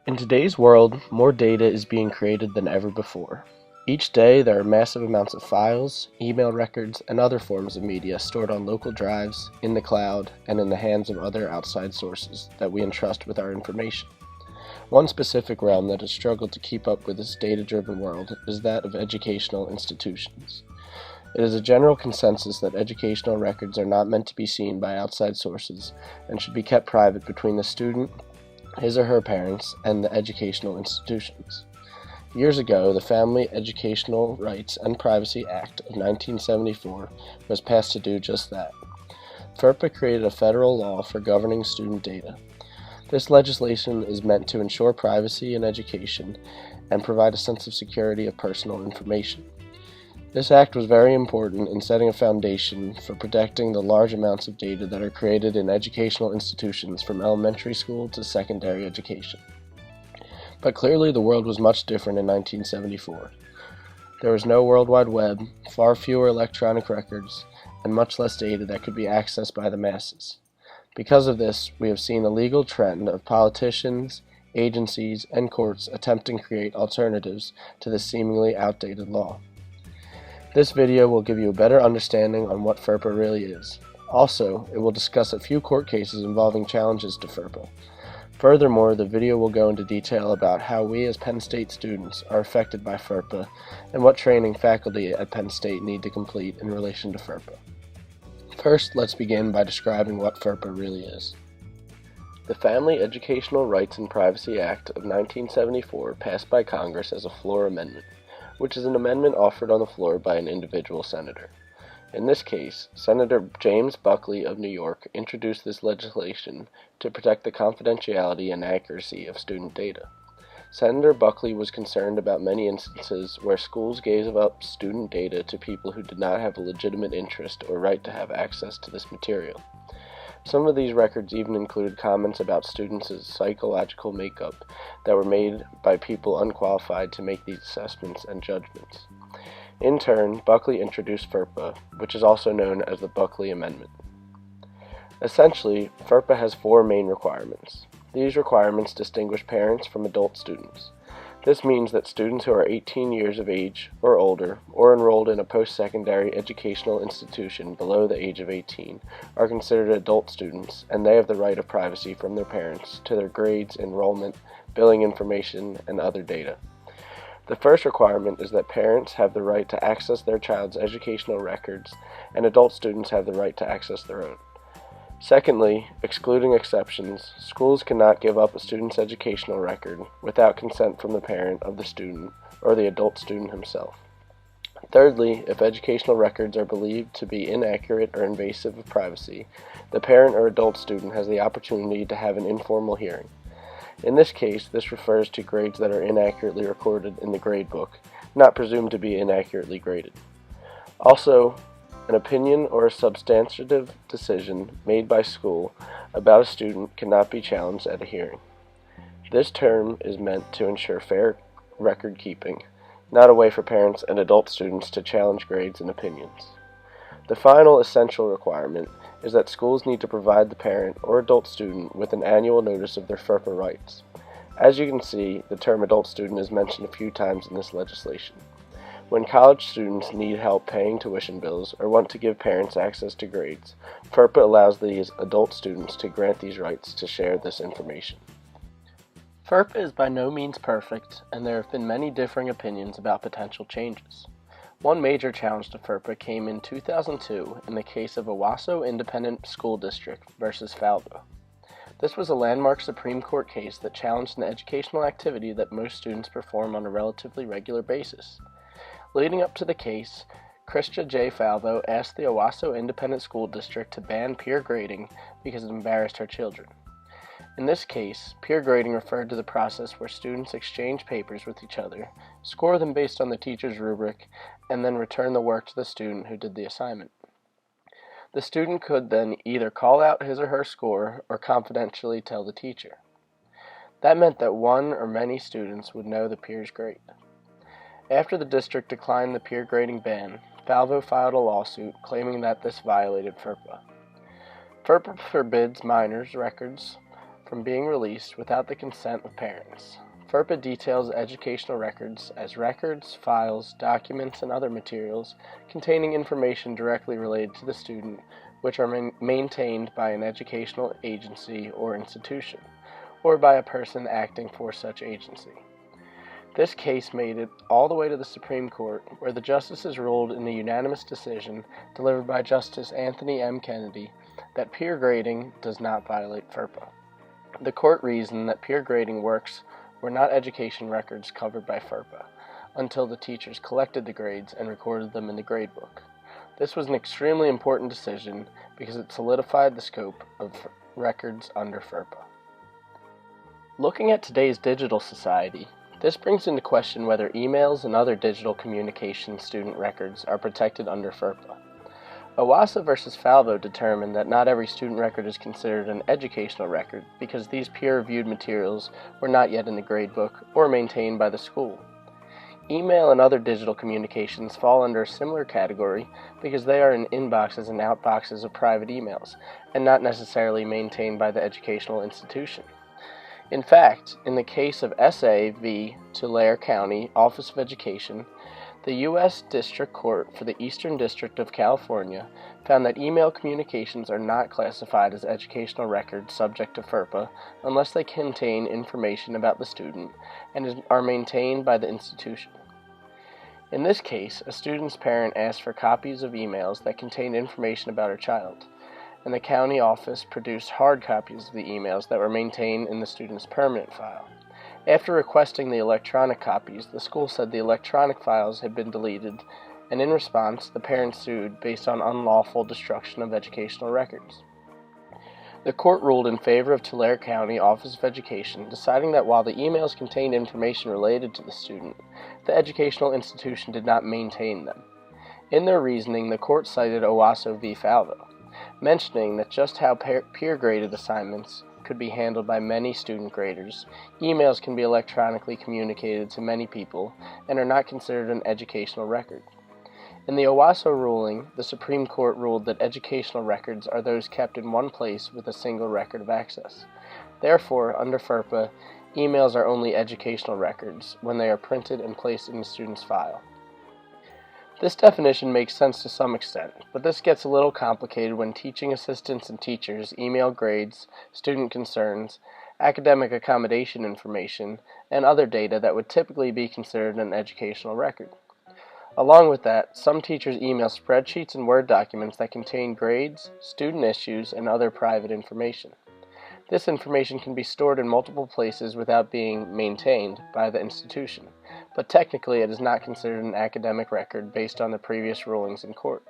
In today's world, more data is being created than ever before. Each day, there are massive amounts of files, email records, and other forms of media stored on local drives, in the cloud, and in the hands of other outside sources that we entrust with our information. One specific realm that has struggled to keep up with this data-driven world is that of educational institutions. It is a general consensus that educational records are not meant to be seen by outside sources and should be kept private between the student, his or her parents, and the educational institutions. Years ago, the Family Educational Rights and Privacy Act of 1974 was passed to do just that. FERPA created a federal law for governing student data. This legislation is meant to ensure privacy in education and provide a sense of security of personal information. This act was very important in setting a foundation for protecting the large amounts of data that are created in educational institutions from elementary school to secondary education. But clearly the world was much different in 1974. There was no World Wide Web, far fewer electronic records, and much less data that could be accessed by the masses. Because of this, we have seen a legal trend of politicians, agencies, and courts attempting to create alternatives to this seemingly outdated law. This video will give you a better understanding on what FERPA really is. Also, it will discuss a few court cases involving challenges to FERPA. Furthermore, the video will go into detail about how we as Penn State students are affected by FERPA and what training faculty at Penn State need to complete in relation to FERPA. First, let's begin by describing what FERPA really is. The Family Educational Rights and Privacy Act of 1974 passed by Congress as a floor amendment, which is an amendment offered on the floor by an individual senator. In this case, Senator James Buckley of New York introduced this legislation to protect the confidentiality and accuracy of student data. Senator Buckley was concerned about many instances where schools gave up student data to people who did not have a legitimate interest or right to have access to this material. Some of these records even included comments about students' psychological makeup that were made by people unqualified to make these assessments and judgments. In turn, Buckley introduced FERPA, which is also known as the Buckley Amendment. Essentially, FERPA has four main requirements. These requirements distinguish parents from adult students. This means that students who are 18 years of age or older, or enrolled in a post-secondary educational institution below the age of 18, are considered adult students, and they have the right of privacy from their parents to their grades, enrollment, billing information, and other data. The first requirement is that parents have the right to access their child's educational records, and adult students have the right to access their own. Secondly, excluding exceptions, schools cannot give up a student's educational record without consent from the parent of the student or the adult student himself. Thirdly, if educational records are believed to be inaccurate or invasive of privacy, the parent or adult student has the opportunity to have an informal hearing. In this case, this refers to grades that are inaccurately recorded in the gradebook, not presumed to be inaccurately graded. Also, an opinion or a substantive decision made by school about a student cannot be challenged at a hearing. This term is meant to ensure fair record keeping, not a way for parents and adult students to challenge grades and opinions. The final essential requirement is that schools need to provide the parent or adult student with an annual notice of their FERPA rights. As you can see, the term adult student is mentioned a few times in this legislation. When college students need help paying tuition bills or want to give parents access to grades, FERPA allows these adult students to grant these rights to share this information. FERPA is by no means perfect, and there have been many differing opinions about potential changes. One major challenge to FERPA came in 2002 in the case of Owasso Independent School District versus Falvo. This was a landmark Supreme Court case that challenged an educational activity that most students perform on a relatively regular basis. Leading up to the case, Krista J. Falvo asked the Owasso Independent School District to ban peer grading because it embarrassed her children. In this case, peer grading referred to the process where students exchange papers with each other, score them based on the teacher's rubric, and then return the work to the student who did the assignment. The student could then either call out his or her score or confidentially tell the teacher. That meant that one or many students would know the peer's grade. After the district declined the peer grading ban, Falvo filed a lawsuit claiming that this violated FERPA. FERPA forbids minors' records from being released without the consent of parents. FERPA details educational records as records, files, documents, and other materials containing information directly related to the student, which are maintained by an educational agency or institution, or by a person acting for such agency. This case made it all the way to the Supreme Court, where the justices ruled in a unanimous decision delivered by Justice Anthony M. Kennedy that peer grading does not violate FERPA. The court reasoned that peer grading works were not education records covered by FERPA until the teachers collected the grades and recorded them in the gradebook. This was an extremely important decision because it solidified the scope of records under FERPA. Looking at today's digital society, this brings into question whether emails and other digital communication student records are protected under FERPA. OWASA versus Falvo determined that not every student record is considered an educational record because these peer-reviewed materials were not yet in the gradebook or maintained by the school. Email and other digital communications fall under a similar category because they are in inboxes and outboxes of private emails and not necessarily maintained by the educational institution. In fact, in the case of SA v. Tulare County Office of Education, the U.S. District Court for the Eastern District of California found that email communications are not classified as educational records subject to FERPA unless they contain information about the student and are maintained by the institution. In this case, a student's parent asked for copies of emails that contained information about her child, and the county office produced hard copies of the emails that were maintained in the student's permanent file. After requesting the electronic copies, the school said the electronic files had been deleted, and in response, the parents sued based on unlawful destruction of educational records. The court ruled in favor of Tulare County Office of Education, deciding that while the emails contained information related to the student, the educational institution did not maintain them. In their reasoning, the court cited OWASA v. Falvo, mentioning that just how peer-graded assignments could be handled by many student graders, emails can be electronically communicated to many people and are not considered an educational record. In the OWASA ruling, the Supreme Court ruled that educational records are those kept in one place with a single record of access. Therefore, under FERPA, emails are only educational records when they are printed and placed in the student's file. This definition makes sense to some extent, but this gets a little complicated when teaching assistants and teachers email grades, student concerns, academic accommodation information, and other data that would typically be considered an educational record. Along with that, some teachers email spreadsheets and Word documents that contain grades, student issues, and other private information. This information can be stored in multiple places without being maintained by the institution, but technically it is not considered an academic record based on the previous rulings in court.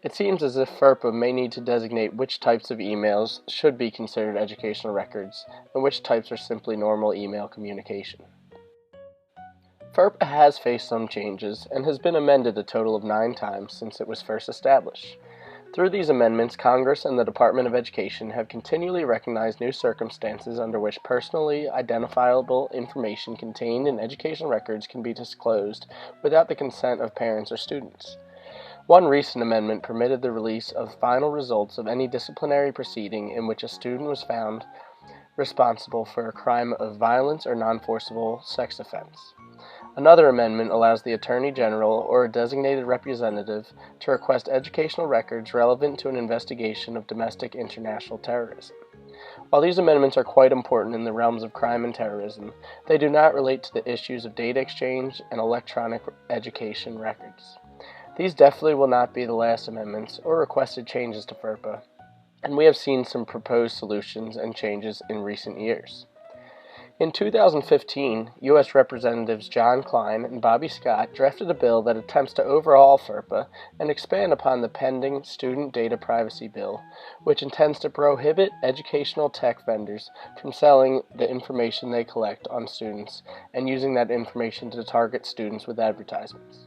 It seems as if FERPA may need to designate which types of emails should be considered educational records and which types are simply normal email communication. FERPA has faced some changes and has been amended a total of 9 times since it was first established. Through these amendments, Congress and the Department of Education have continually recognized new circumstances under which personally identifiable information contained in educational records can be disclosed without the consent of parents or students. One recent amendment permitted the release of final results of any disciplinary proceeding in which a student was found responsible for a crime of violence or non-forcible sex offense. Another amendment allows the Attorney General or a designated representative to request educational records relevant to an investigation of domestic international terrorism. While these amendments are quite important in the realms of crime and terrorism, they do not relate to the issues of data exchange and electronic education records. These definitely will not be the last amendments or requested changes to FERPA, and we have seen some proposed solutions and changes in recent years. In 2015, U.S. Representatives John Klein and Bobby Scott drafted a bill that attempts to overhaul FERPA and expand upon the pending Student Data Privacy Bill, which intends to prohibit educational tech vendors from selling the information they collect on students and using that information to target students with advertisements.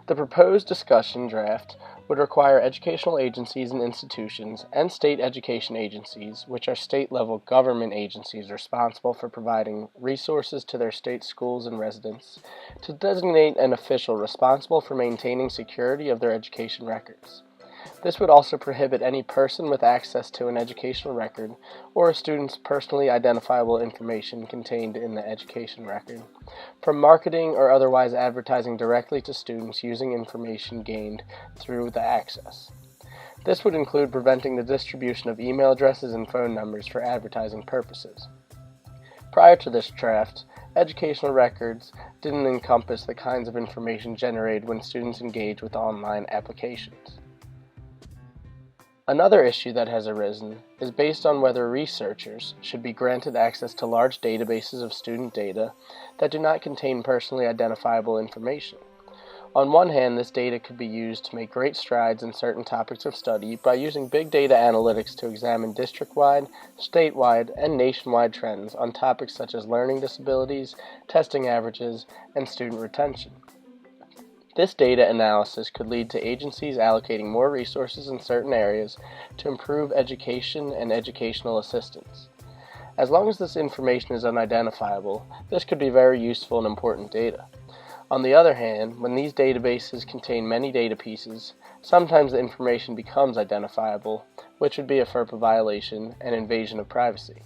The proposed discussion draft would require educational agencies and institutions and state education agencies, which are state-level government agencies responsible for providing resources to their state schools and residents, to designate an official responsible for maintaining security of their education records. This would also prohibit any person with access to an educational record or a student's personally identifiable information contained in the education record from marketing or otherwise advertising directly to students using information gained through the access. This would include preventing the distribution of email addresses and phone numbers for advertising purposes. Prior to this draft, educational records didn't encompass the kinds of information generated when students engage with online applications. Another issue that has arisen is based on whether researchers should be granted access to large databases of student data that do not contain personally identifiable information. On one hand, this data could be used to make great strides in certain topics of study by using big data analytics to examine district-wide, statewide, and nationwide trends on topics such as learning disabilities, testing averages, and student retention. This data analysis could lead to agencies allocating more resources in certain areas to improve education and educational assistance. As long as this information is unidentifiable, this could be very useful and important data. On the other hand, when these databases contain many data pieces, sometimes the information becomes identifiable, which would be a FERPA violation and invasion of privacy.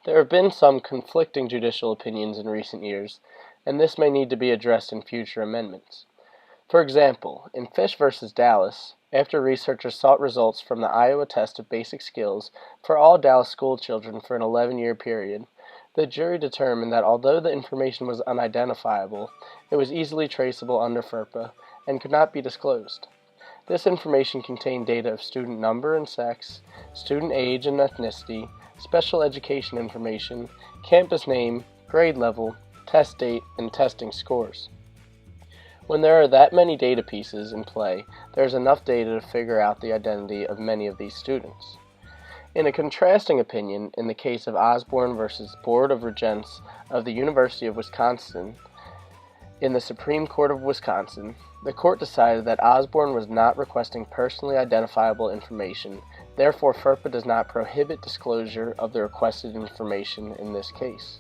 There have been some conflicting judicial opinions in recent years, and this may need to be addressed in future amendments. For example, in Fish v. Dallas, after researchers sought results from the Iowa Test of Basic Skills for all Dallas school children for an 11-year period, the jury determined that although the information was unidentifiable, it was easily traceable under FERPA and could not be disclosed. This information contained data of student number and sex, student age and ethnicity, special education information, campus name, grade level, test date, and testing scores. When there are that many data pieces in play, there is enough data to figure out the identity of many of these students. In a contrasting opinion, in the case of Osborne versus Board of Regents of the University of Wisconsin, in the Supreme Court of Wisconsin, the court decided that Osborne was not requesting personally identifiable information, therefore FERPA does not prohibit disclosure of the requested information in this case.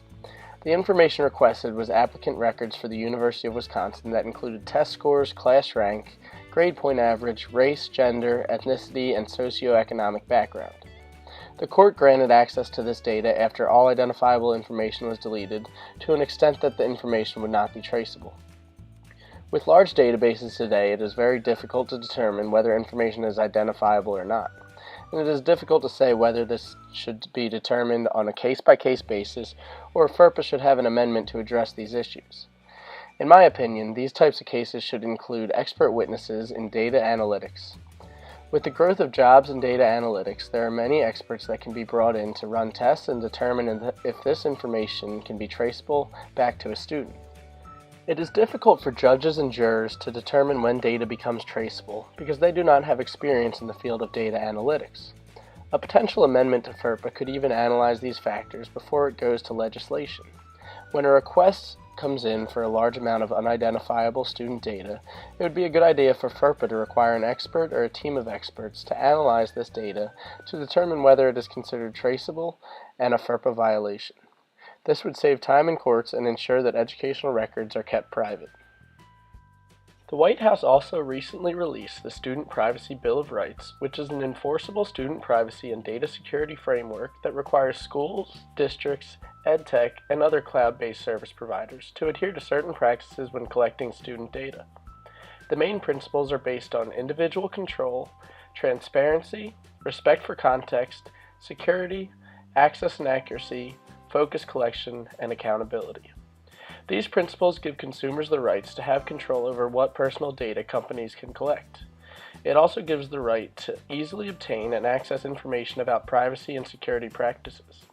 The information requested was applicant records for the University of Wisconsin that included test scores, class rank, grade point average, race, gender, ethnicity, and socioeconomic background. The court granted access to this data after all identifiable information was deleted to an extent that the information would not be traceable. With large databases today, it is very difficult to determine whether information is identifiable or not, and it is difficult to say whether this should be determined on a case-by-case basis or if FERPA should have an amendment to address these issues. In my opinion, these types of cases should include expert witnesses in data analytics. With the growth of jobs in data analytics, there are many experts that can be brought in to run tests and determine if this information can be traceable back to a student. It is difficult for judges and jurors to determine when data becomes traceable because they do not have experience in the field of data analytics. A potential amendment to FERPA could even analyze these factors before it goes to legislation. When a request comes in for a large amount of unidentifiable student data, it would be a good idea for FERPA to require an expert or a team of experts to analyze this data to determine whether it is considered traceable and a FERPA violation. This would save time in courts and ensure that educational records are kept private. The White House also recently released the Student Privacy Bill of Rights, which is an enforceable student privacy and data security framework that requires schools, districts, EdTech, and other cloud-based service providers to adhere to certain practices when collecting student data. The main principles are based on individual control, transparency, respect for context, security, access and accuracy, focus collection, and accountability. These principles give consumers the rights to have control over what personal data companies can collect. It also gives the right to easily obtain and access information about privacy and security practices.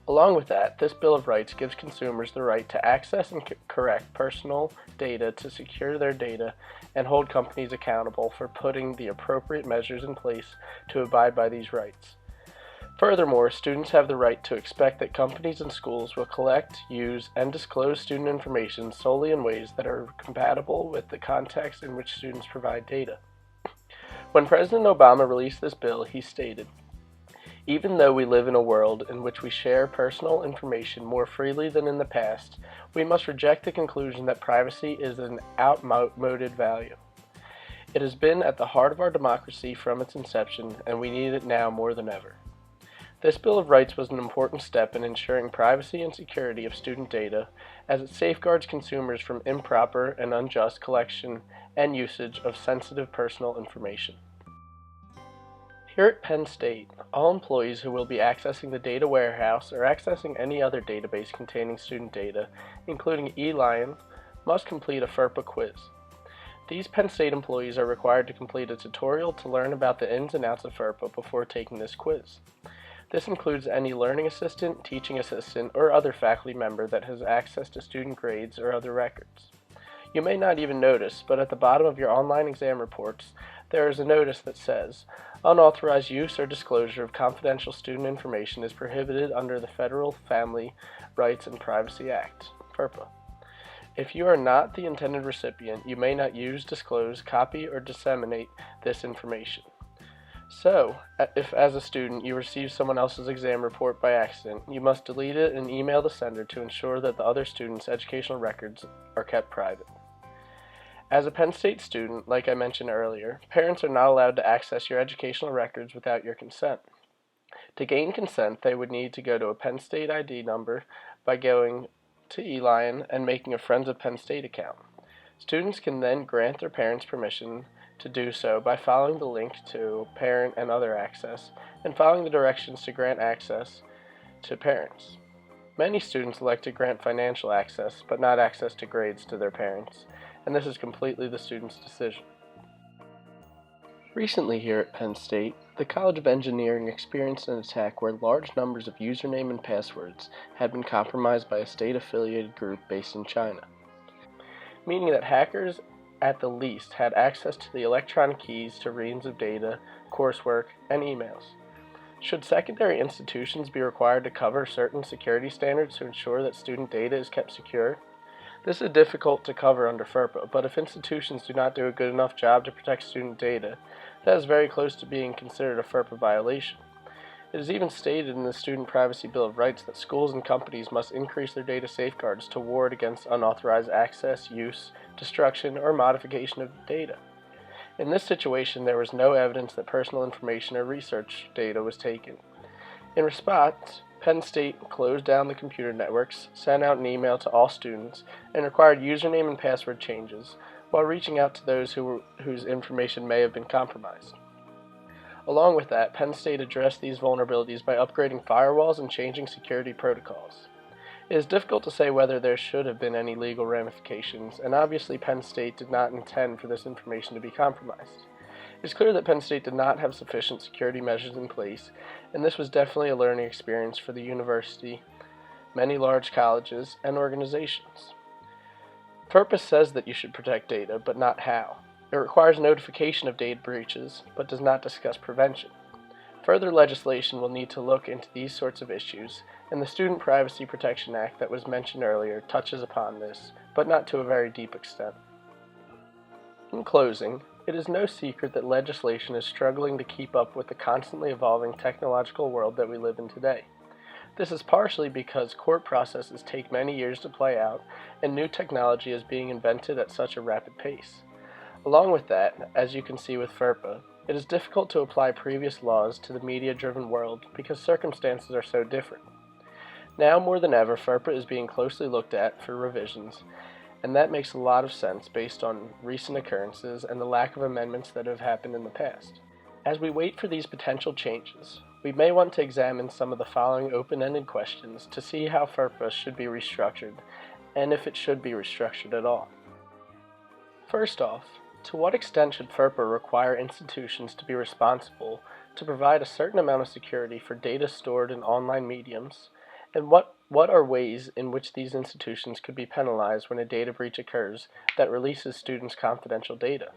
Along with that, this Bill of Rights gives consumers the right to access and correct personal data to secure their data and hold companies accountable for putting the appropriate measures in place to abide by these rights. Furthermore, students have the right to expect that companies and schools will collect, use, and disclose student information solely in ways that are compatible with the context in which students provide data. When President Obama released this bill, he stated, "Even though we live in a world in which we share personal information more freely than in the past, we must reject the conclusion that privacy is an outmoded value. It has been at the heart of our democracy from its inception, and we need it now more than ever. This Bill of Rights was an important step in ensuring privacy and security of student data, as it safeguards consumers from improper and unjust collection and usage of sensitive personal information. Here at Penn State, all employees who will be accessing the data warehouse or accessing any other database containing student data, including eLion, must complete a FERPA quiz. These Penn State employees are required to complete a tutorial to learn about the ins and outs of FERPA before taking this quiz. This includes any learning assistant, teaching assistant, or other faculty member that has access to student grades or other records. You may not even notice, but at the bottom of your online exam reports, there is a notice that says, "Unauthorized use or disclosure of confidential student information is prohibited under the Federal Family Rights and Privacy Act, FERPA." If you are not the intended recipient, you may not use, disclose, copy, or disseminate this information. So, if as a student you receive someone else's exam report by accident, you must delete it and email the sender to ensure that the other student's educational records are kept private. As a Penn State student, like I mentioned earlier, parents are not allowed to access your educational records without your consent. To gain consent, they would need to go to a Penn State ID number by going to eLion and making a Friends of Penn State account. Students can then grant their parents permission to do so by following the link to Parent and Other Access and following the directions to grant access to parents. Many students elect to grant financial access, but not access to grades to their parents, and this is completely the student's decision. Recently here at Penn State, the College of Engineering experienced an attack where large numbers of username and passwords had been compromised by a state-affiliated group based in China, meaning that hackers at the least had access to the electronic keys to reams of data, coursework, and emails. Should secondary institutions be required to cover certain security standards to ensure that student data is kept secure? This is difficult to cover under FERPA, but if institutions do not do a good enough job to protect student data, that is very close to being considered a FERPA violation. It is even stated in the Student Privacy Bill of Rights that schools and companies must increase their data safeguards to ward against unauthorized access, use, destruction, or modification of data. In this situation, there was no evidence that personal information or research data was taken. In response, Penn State closed down the computer networks, sent out an email to all students, and required username and password changes, while reaching out to those whose information may have been compromised. Along with that, Penn State addressed these vulnerabilities by upgrading firewalls and changing security protocols. It is difficult to say whether there should have been any legal ramifications, and obviously Penn State did not intend for this information to be compromised. It is clear that Penn State did not have sufficient security measures in place, and this was definitely a learning experience for the university, many large colleges, and organizations. FERPA says that you should protect data, but not how. It requires notification of data breaches, but does not discuss prevention. Further legislation will need to look into these sorts of issues, and the Student Privacy Protection Act that was mentioned earlier touches upon this, but not to a very deep extent. In closing, it is no secret that legislation is struggling to keep up with the constantly evolving technological world that we live in today. This is partially because court processes take many years to play out, and new technology is being invented at such a rapid pace. Along with that, as you can see with FERPA, it is difficult to apply previous laws to the media-driven world because circumstances are so different. Now more than ever, FERPA is being closely looked at for revisions, and that makes a lot of sense based on recent occurrences and the lack of amendments that have happened in the past. As we wait for these potential changes, we may want to examine some of the following open-ended questions to see how FERPA should be restructured, and if it should be restructured at all. First off, to what extent should FERPA require institutions to be responsible to provide a certain amount of security for data stored in online mediums, and what are ways in which these institutions could be penalized when a data breach occurs that releases students' confidential data?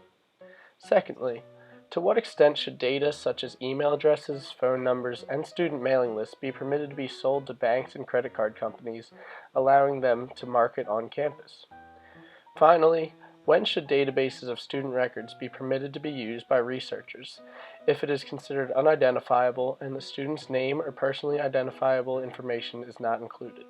Secondly, to what extent should data such as email addresses, phone numbers, and student mailing lists be permitted to be sold to banks and credit card companies, allowing them to market on campus? Finally, when should databases of student records be permitted to be used by researchers if it is considered unidentifiable and the student's name or personally identifiable information is not included?